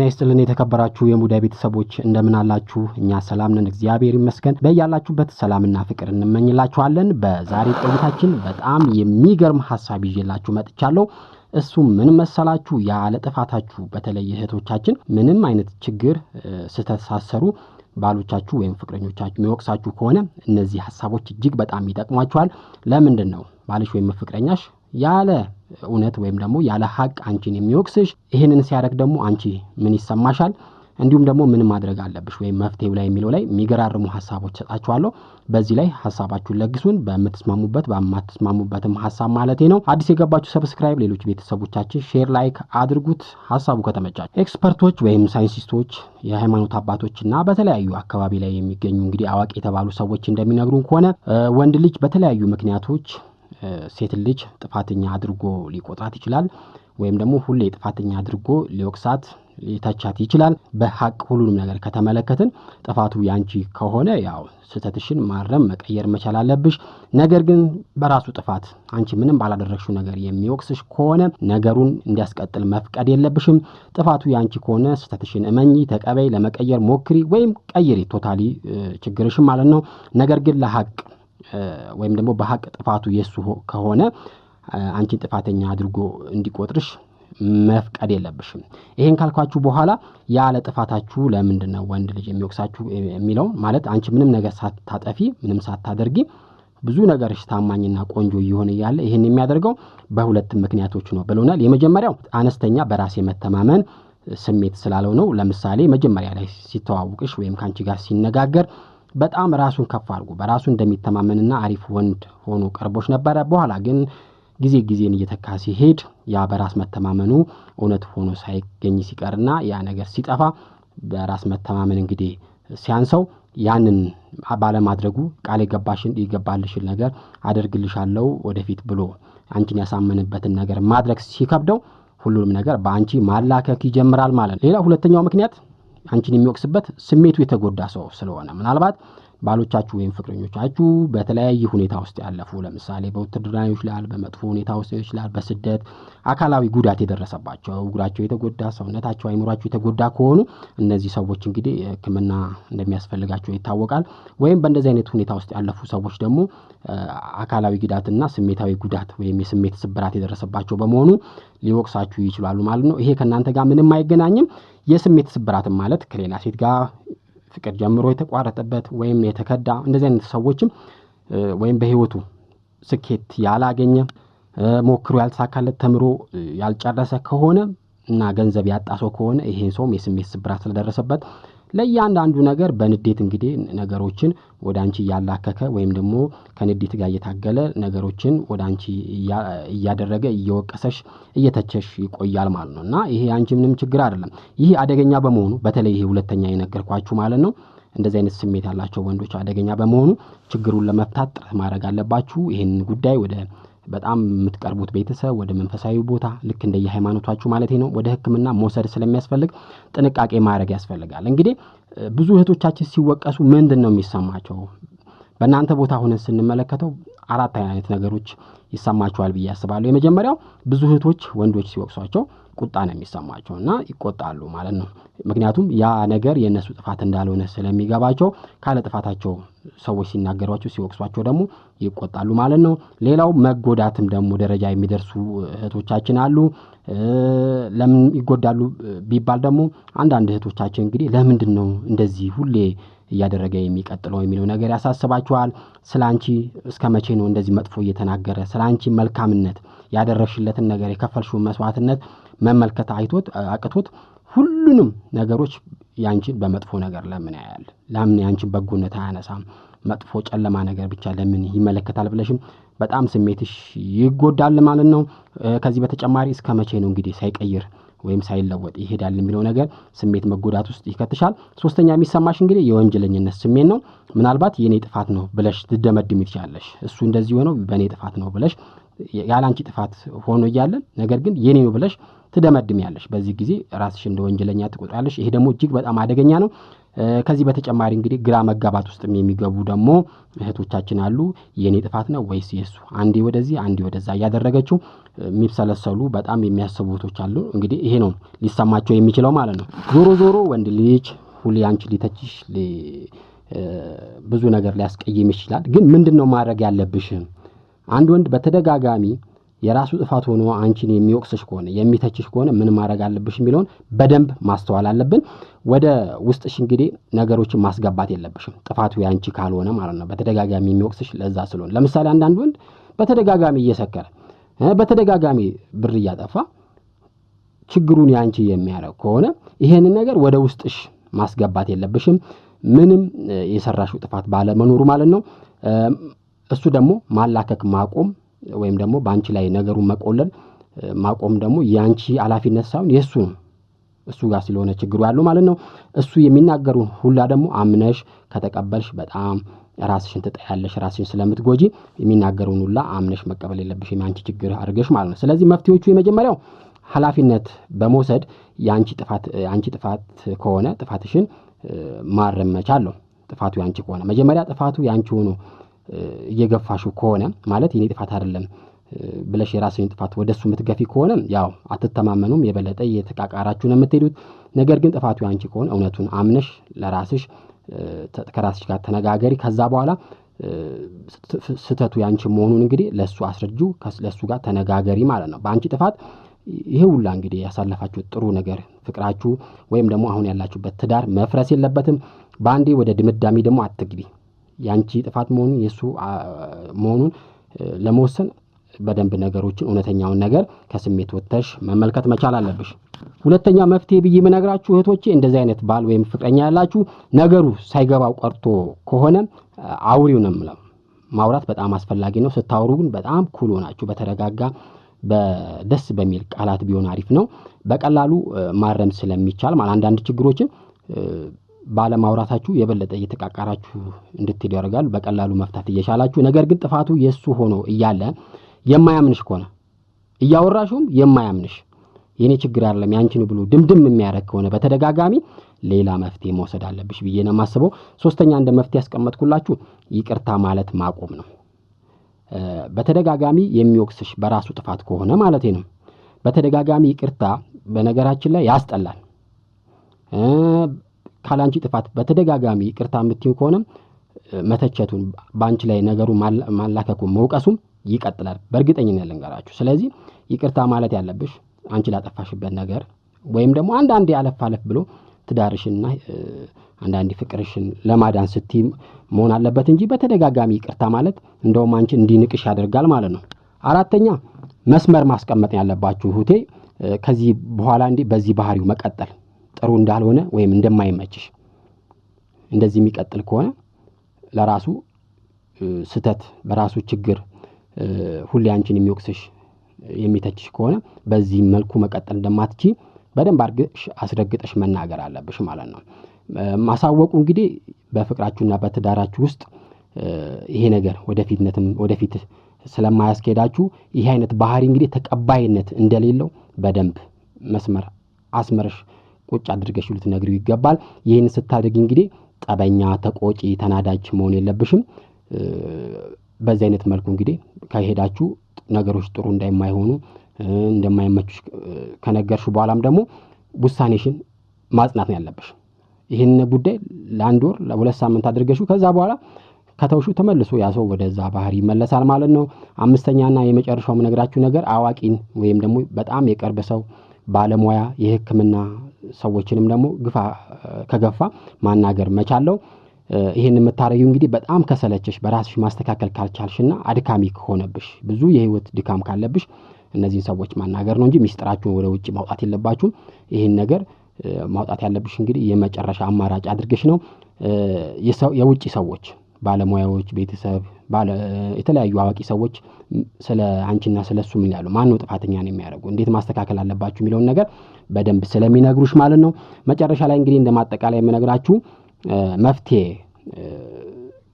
ይስጥልን የተከበራችሁ የሙዳይ ቤተሰቦች እንደምን አላችሁ? እኛ ሰላም ነን እግዚአብሔር ይመስገን። በእያላችሁበት ሰላምና ፍቅር እንመኝላችኋለን። በዛሬ ቆይታችን በጣም የሚገርም ሐሳብ ይዤላችሁ መጥቻለሁ። እሱ ምን መሰላችሁ? ያለ ጥፋታችሁ በተለይ እህቶቻችን ምንም አይነት ችግር ስተሳሰሩ ባሎቻችሁ ወይም ፍቅረኞቻችሁ የሚወቅሳችሁ ከሆነ እነዚህ ሐሳቦች እጅግ በጣም ይጠቅሟችኋል። ለምንድን ነው ባልሽ ወይም ፍቅረኛሽ ያለ እውነት ወይም ደግሞ ያለ ሐቅ አንቺን የሚወቅስሽ? ይሄንን ሲያደርግ ደግሞ አንቺ ምን ይሰማሻል? እንዲሁም ደግሞ ምን ማድረግ አለብሽ ወይም መፍትሄው ላይ የሚለው ላይ የሚገራርሙ ሐሳቦች ሰጣችኋለሁ። በዚህ ላይ ሐሳባችሁን ለግሱን። በመትስማሙበት በማትስማሙበትም ሐሳብ ማለቴ ነው። አዲስ የገባችሁ ሰብስክራይብ፣ ሌሎች ቤተሰቦቻችን ሼር ላይክ አድርጉት። ሐሳቡ ከተመቻችሁ ኤክስፐርቶች ወይም ሳይንቲስቶች፣ የሃይማኖት አባቶችና በተለያዩ አካባቢ ላይ የሚገኙ እንግዲህ አዋቂ የተባሉ ሰዎች እንደሚነግሩን ከሆነ ወንድ ልጅ በተለያዩ ምክንያቶች ሴት ልጅ ጥፋተኛ አድርጎ ሊቆጣት ይችላል ወይም ደግሞ ሁሌ ጥፋተኛ አድርጎ ሊወቅሳት ሊተቻት ይችላል። በሐቅ ሁሉንም ነገር ከተመለከትን ጥፋቱ ያንቺ ከሆነ ያው ስህተትሽን ማረም መቀየር መቻል አለብሽ። ነገር ግን በራሱ ጥፋት አንቺ ምንም ባላደረግሽው ነገር የሚወቅስሽ ከሆነ ነገሩን እንዲያስቀጥል መፍቀድ የለብሽም። ጥፋቱ ያንቺ ከሆነ ስህተትሽን እመኚ፣ ተቀበይ፣ ለመቀየር ሞክሪ ወይም ቀይሪ ቶታሊ ችግርሽን ማለት ነው። ነገር ግን ለሐቅ ወይም ደግሞ በሐቅ ጥፋቱ የሱ ከሆነ አንቺን ጥፋተኛ አድርጎ እንዲቆጥርሽ መፍቀድ የለብሽም። ይሄን ካልኳችሁ በኋላ ያለ ጥፋታችሁ ለምንድነው ወንድ ልጅ የሚወቅሳችሁ የሚለው ማለት አንቺ ምንም ነገር ሳታጠፊ ምንም ሳታደርጊ ብዙ ነገርሽ ታማኝና ቆንጆ ይሆን ያለ ይሄን የሚያደርገው በሁለት ምክንያቶች ነው ብለውናል። የመጀመሪያው አነስተኛ በራስ የመተማመን ስሜት ስላለው ነው። ለምሳሌ መጀመሪያ ላይ ሲተዋወቅሽ ወይም ካንቺ ጋር ሲነጋገር በጣም ራሱን ከፍ አድርጎ በራሱ እንደሚተማመንና አሪፍ ወንድ ሆኖ ቀርቦሽ ነበር። በኋላ ግን ጊዜን እየተካ ሲሄድ ያ በራስ መተማመኑ እውነት ሆኖ ሳይገኝ ሲቀርና ያ ነገር ሲጠፋ በራስ መተማመን እንግዲህ ሲያንሰው ያንን ባለማድረጉ ቃል ይገባልሽን ነገር አደርግልሻለሁ ወደፊት ብሎ አንቺን ያሳመነበትን ነገር ማድረግ ሲከብደው ሁሉንም ነገር በአንቺ ማላከክ ይጀምራል ማለት ነው። ሌላ ሁለተኛው ምክንያት አንቺን የሚወቅስበት ስሜቱ የተጎዳ ሰው ስለሆነ ምናልባት ባሎቻችሁ ወይም ፍቅረኞቻችሁ በተለያየ ሁኔታ ውስጥ ያለፉ ለምሳሌ በውትድርና ይችላል፣ በመጥፎ ሁኔታ ውስጥ ይችላል፣ በስደት አካላዊ ጉዳት የደረሰባቸው እግራቸው የተጎዳ ሰውነታቸው አይምሯቸው የተጎዳ ከሆኑ እነዚህ ሰዎች እንግዲህ ሕክምና እንደሚያስፈልጋቸው ይታወቃል። ወይም በእንደዚህ አይነት ሁኔታ ውስጥ ያለፉ ሰዎች ደግሞ አካላዊ ጉዳትና ስሜታዊ ጉዳት ወይም የስሜት ስብራት የደረሰባቸው በመሆኑ ሊወቅሳችሁ ይችላሉ ማለት ነው። ይሄ ከናንተ ጋር ምንም አይገናኝም። የስሜት ስብራት ማለት ከሌላ ሴት ጋር ፍቅር ጀምሮ የተቋረጠበት ወይም የተከዳ እንደዚህ አይነት ሰዎችም ወይም በህይወቱ ስኬት ያላገኘ ሞክሮ ያልተሳካለት ተምሮ ያልጨረሰ ከሆነ እና ገንዘብ ያጣ ሰው ከሆነ ይሄን ሰው የስሜት ስብራት ስለደረሰበት ለእያንዳንዱ ነገር በንዴት እንግዲህ ነገሮችን ወደ አንቺ ያላከከ ወይም ደግሞ ከንዴት ጋር እየታገለ ነገሮችን ወደ አንቺ እያደረገ እየወቀሰሽ እየተቸሽ ይቆያል ማለት ነውና ይሄ አንቺ ምንም ችግር አይደለም። ይሄ አደገኛ በመሆኑ በተለይ ይሄ ሁለተኛ የነገርኳችሁ ማለት ነው እንደዚህ አይነት ስሜት ያላቸው ወንዶች አደገኛ በመሆኑ ችግሩን ለመፍታት ጥረት ማድረግ አለባችሁ። ይሄን ጉዳይ ወደ በጣም የምትቀርቡት ቤተሰብ ወደ መንፈሳዊ ቦታ ልክ እንደ የሃይማኖታችሁ ማለት ነው ወደ ሕክምና መውሰድ ስለሚያስፈልግ ጥንቃቄ ማድረግ ያስፈልጋል። እንግዲህ ብዙ እህቶቻችን ሲወቀሱ ምንድነው የሚሰማቸው? በእናንተ ቦታ ሆነን ስንመለከተው አራት አይነት ነገሮች ይሰማቸዋል ብዬ አስባለሁ። የመጀመሪያው ብዙ እህቶች ወንዶች ሲወቅሷቸው ቁጣ ነው የሚሰማቸውና ይቆጣሉ ማለት ነው። ምክንያቱም ያ ነገር የነሱ ጥፋት እንዳልሆነ ስለሚገባቸው ካለ ጥፋታቸው ሰዎች ሲናገሯቸው ሲወቅሷቸው ደግሞ ይቆጣሉ ማለት ነው። ሌላው መጎዳትም ደግሞ ደረጃ የሚደርሱ እህቶቻችን አሉ። ለምን ይጎዳሉ ቢባል ደግሞ አንዳንድ እህቶቻችን እንግዲህ ለምንድነው እንደዚህ ሁሌ እያደረገ የሚቀጥለው የሚለው ነገር ያሳስባቸዋል። ስላንቺ እስከመቼ ነው እንደዚህ መጥፎ እየተናገረ ስላንቺ መልካምነት ያደረሽለትን ነገር የከፈልሽው መስዋዕትነት መመልከት አቅቶት ሁሉንም ነገሮች ያንቺን በመጥፎ ነገር ለምን ያያል? ለምን ያንቺን በጎነት አያነሳም? መጥፎ ጨለማ ነገር ብቻ ለምን ይመለከታል ብለሽም በጣም ስሜትሽ ይጎዳል ማለት ነው። ከዚህ በተጨማሪ እስከመቼ ነው እንግዲህ ሳይቀይር ወይም ሳይለወጥ ይሄዳል የሚለው ነገር ስሜት መጎዳት ውስጥ ይከተሻል። ሶስተኛ የሚሰማሽ እንግዲህ የወንጀለኝነት ስሜት ነው። ምናልባት የኔ ጥፋት ነው ብለሽ ትደመድም ይችላልሽ። እሱ እንደዚህ ሆኖ በኔ ጥፋት ነው ብለሽ ያላንቺ ጥፋት ሆኖ ይያለ ነገር ግን የኔ ነው ብለሽ ትደመድም ያለሽ በዚህ ጊዜ ራስሽ እንደ ወንጀለኛ ትቆጥራለሽ። ይሄ ደግሞ እጅግ በጣም አደገኛ ነው። ከዚህ በተጨማሪ እንግዲህ ግራ መጋባት ውስጥ የሚገቡ ደግሞ እህቶቻችን አሉ። የኔ ጥፋት ነው ወይስ የሱ አንዴ ወደዚህ አንዴ ወደዛ ያደረገችው የሚብሰለሰሉ በጣም የሚያስቡቶች አሉ። እንግዲህ ይሄ ነው ሊሰማቸው የሚችለው ማለት ነው። ዞሮ ወንድ ልጅ ሁሌ አንቺ ሊተችሽ ብዙ ነገር ሊያስቀይም ይችላል። ግን ምንድነው ማድረግ ያለብሽ? አንድ ወንድ በተደጋጋሚ የራሱ ጥፋት ሆኖ አንቺን የሚወቅስሽ ከሆነ የሚተችሽ ከሆነ ምን ማድረግ አለብሽ የሚለውን በደንብ ማስተዋል አለብን። ወደ ውስጥሽ እንግዲህ ነገሮችን ማስገባት የለብሽም ጥፋቱ ያንቺ ካልሆነ ማለት ነው። በተደጋጋሚ የሚወቅስሽ ለዛ ስለሆነ ለምሳሌ አንዳንድ ወንድ በተደጋጋሚ እየሰከረ በተደጋጋሚ ብር እያጠፋ ችግሩን ያንቺ የሚያረግ ከሆነ ይሄንን ነገር ወደ ውስጥሽ ማስገባት የለብሽም። ምንም የሰራሽው ጥፋት ባለመኖሩ ማለት ነው። እሱ ደግሞ ማላከክ ማቆም ወይም ደግሞ ባንቺ ላይ ነገሩን መቆለል ማቆም ደግሞ ያንቺ ኃላፊነት ሳይሆን የሱ ነው። እሱ ጋር ስለሆነ ችግሩ ያለው ማለት ነው። እሱ የሚናገሩን ሁላ ደግሞ አምነሽ ከተቀበልሽ በጣም ራስሽን ትጠያለሽ። ራስሽን ስለምትጎጂ የሚናገሩን ሁላ አምነሽ መቀበል የለብሽም ያንቺ ችግር አድርገሽ ማለት ነው። ስለዚህ መፍትሄዎቹ የመጀመሪያው ኃላፊነት በመውሰድ ያንቺ ጥፋት ከሆነ ጥፋትሽን ማረም መቻል ነው። ጥፋቱ ያንቺ ከሆነ መጀመሪያ ጥፋቱ ያንቺ ሆኖ እየገፋሽው ከሆነ ማለት የኔ ጥፋት አይደለም ብለሽ የራስሽን ጥፋት ወደሱ የምትገፊ ከሆነ ያው አትተማመኑም፣ የበለጠ እየተቃቃራችሁ ነው የምትሄዱት። ነገር ግን ጥፋቱ ያንቺ ከሆነ እውነቱን አምነሽ ለራስሽ ከራስሽ ጋር ተነጋገሪ። ከዛ በኋላ ስህተቱ ያንቺ መሆኑን እንግዲህ ለሱ አስረጁ፣ ለሱ ጋር ተነጋገሪ ማለት ነው። በአንቺ ጥፋት ይሄ ሁላ እንግዲህ ያሳለፋችሁ ጥሩ ነገር ፍቅራችሁ ወይም ደግሞ አሁን ያላችሁበት ትዳር መፍረስ የለበትም። ባንዴ ወደ ድምዳሜ ደግሞ አትግቢ። ያንቺ ጥፋት መሆኑን የሱ መሆኑን ለመወሰን በደንብ ነገሮችን እውነተኛውን ነገር ከስሜት ወጥተሽ መመልከት መቻል አለብሽ። ሁለተኛ መፍትሄ ብዬ መነግራችሁ እህቶቼ እንደዚህ አይነት ባል ወይም ፍቅረኛ ያላችሁ ነገሩ ሳይገባው ቀርቶ ከሆነ አውሪው ነው የምለው። ማውራት በጣም አስፈላጊ ነው። ስታወሩ ግን በጣም ኩል ሆናችሁ በተረጋጋ በደስ በሚል ቃላት ቢሆን አሪፍ ነው። በቀላሉ ማረም ስለሚቻል ማለት አንዳንድ ችግሮችን ባለማውራታችሁ የበለጠ እየተቃቃራችሁ እንድትሄዱ ያደርጋል። በቀላሉ መፍታት እየቻላችሁ ነገር ግን ጥፋቱ የሱ ሆኖ እያለ የማያምንሽ ከሆነ እያወራሽውም የማያምንሽ የኔ ችግር አይደለም ያንቺን ብሎ ድምድም የሚያረግ ከሆነ በተደጋጋሚ ሌላ መፍትሄ መውሰድ አለብሽ ብዬ ነው የማስበው። ሶስተኛ እንደ መፍትሄ ያስቀመጥኩላችሁ ይቅርታ ማለት ማቆም ነው። በተደጋጋሚ የሚወቅስሽ በራሱ ጥፋት ከሆነ ማለት ነው። በተደጋጋሚ ይቅርታ በነገራችን ላይ ያስጠላል። ካላንቺ ጥፋት በተደጋጋሚ ይቅርታ የምትይው ከሆነ መተቸቱን ባንቺ ላይ ነገሩ ማላከኩን መውቀሱም ይቀጥላል በእርግጠኝነት ልንገራችሁ። ስለዚህ ይቅርታ ማለት ያለብሽ አንቺ ላጠፋሽበት ነገር ወይም ደግሞ አንዳንዴ አለፍ ብሎ ትዳርሽንና አንዳንዴ ፍቅርሽን ለማዳን ስትይ መሆን አለበት እንጂ በተደጋጋሚ ይቅርታ ማለት እንደውም አንቺ እንዲንቅሽ ያደርጋል ማለት ነው። አራተኛ መስመር ማስቀመጥ ያለባችሁ እህቴ ከዚህ በኋላ በዚህ ባህሪው መቀጠል ጥሩ እንዳልሆነ ወይም እንደማይመችሽ እንደዚህ የሚቀጥል ከሆነ ለራሱ ስተት በራሱ ችግር ሁሌ አንቺን የሚወቅስሽ የሚተችሽ ከሆነ በዚህ መልኩ መቀጠል እንደማትቺ በደንብ አስረግጠሽ መናገር አለብሽ ማለት ነው። ማሳወቁ እንግዲህ በፍቅራችሁና በትዳራችሁ ውስጥ ይሄ ነገር ወደፊት ስለማያስኬዳችሁ ይሄ አይነት ባህሪ እንግዲህ ተቀባይነት እንደሌለው በደንብ መስመር አስመርሽ ቁጭ አድርገሽ ልትነግሪው ይገባል። ይሄን ስታደርጊ እንግዲህ ጠበኛ፣ ተቆጪ፣ ተናዳጅ መሆን የለብሽም። በዚህ አይነት መልኩ እንግዲህ ከሄዳችሁ ነገሮች ጥሩ እንደማይሆኑ እንደማይመቹሽ ከነገርሽ በኋላም ደግሞ ውሳኔሽን ማጽናት ነው ያለብሽ። ይሄን ጉዳይ ለአንድ ወር ለሁለት ሳምንት አድርገሽው ከዛ በኋላ ከተውሹ ተመልሶ ያሰው ወደዛ ባህሪ ይመለሳል ማለት ነው። አምስተኛና የመጨረሻው ምነግራችሁ ነገር አዋቂን ወይም ደግሞ በጣም የቅርብ ሰው ባለሙያ የሕክምና ሰዎችንም ደግሞ ከገፋ ማናገር መቻለው። ይሄን የምታረጊው እንግዲህ በጣም ከሰለችሽ በራስሽ ማስተካከል ካልቻልሽና አድካሚ ከሆነብሽ ብዙ የህይወት ድካም ካለብሽ እነዚህን ሰዎች ማናገር ነው እንጂ ሚስጥራችሁን ወደ ውጭ ማውጣት የለባችሁም። ይሄን ነገር ማውጣት ያለብሽ እንግዲህ የመጨረሻ አማራጭ አድርገሽ ነው። የውጭ ሰዎች ባለሙያዎች፣ ቤተሰብ፣ የተለያዩ አዋቂ ሰዎች ስለ አንቺና ስለሱ ምን ያሉ ማን ነው ጥፋተኛ ነው የሚያደርጉ እንዴት ማስተካከል አለባችሁ የሚለውን ነገር በደንብ ስለሚነግሩሽ ማለት ነው። መጨረሻ ላይ እንግዲህ እንደማጠቃላይ የምነግራችሁ መፍትሄ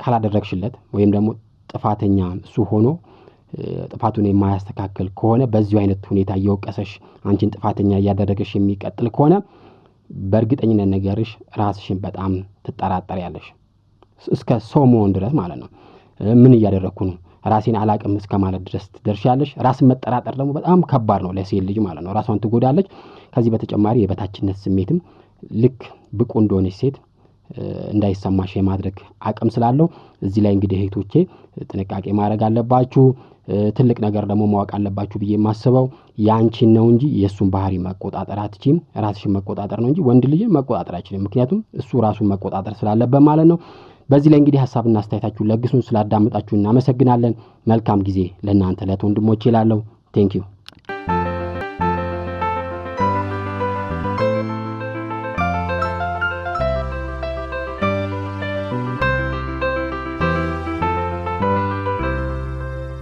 ካላደረግሽለት ወይም ደግሞ ጥፋተኛ እሱ ሆኖ ጥፋቱን የማያስተካክል ከሆነ በዚሁ አይነት ሁኔታ እየወቀሰሽ አንቺን ጥፋተኛ እያደረገሽ የሚቀጥል ከሆነ በእርግጠኝነት ነገርሽ ራስሽን በጣም ትጠራጠሪያለሽ እስከ ሶሞን ድረስ ማለት ነው ምን እያደረኩ ነው ራሴን አላቅም እስከ ማለት ድረስ ትደርሻለሽ ራስን መጠራጠር ደግሞ በጣም ከባድ ነው ለሴት ልጅ ማለት ነው ራሷን ትጎዳለች ከዚህ በተጨማሪ የበታችነት ስሜትም ልክ ብቁ እንደሆነች ሴት እንዳይሰማሽ የማድረግ አቅም ስላለው እዚህ ላይ እንግዲህ እህቶቼ ጥንቃቄ ማድረግ አለባችሁ ትልቅ ነገር ደግሞ ማወቅ አለባችሁ ብዬ ማስበው ያንቺን ነው እንጂ የሱን ባህሪ መቆጣጠር አትችይም ራስሽን መቆጣጠር ነው እንጂ ወንድ ልጅ መቆጣጠር አይችልም ምክንያቱም እሱ ራሱን መቆጣጠር ስላለበት ማለት ነው በዚህ ላይ እንግዲህ ሐሳብና አስተያየታችሁ ለግሱን ስላዳመጣችሁ እናመሰግናለን መልካም ጊዜ ለእናንተ ለወንድሞቼ ይላለው ቴንክ ዩ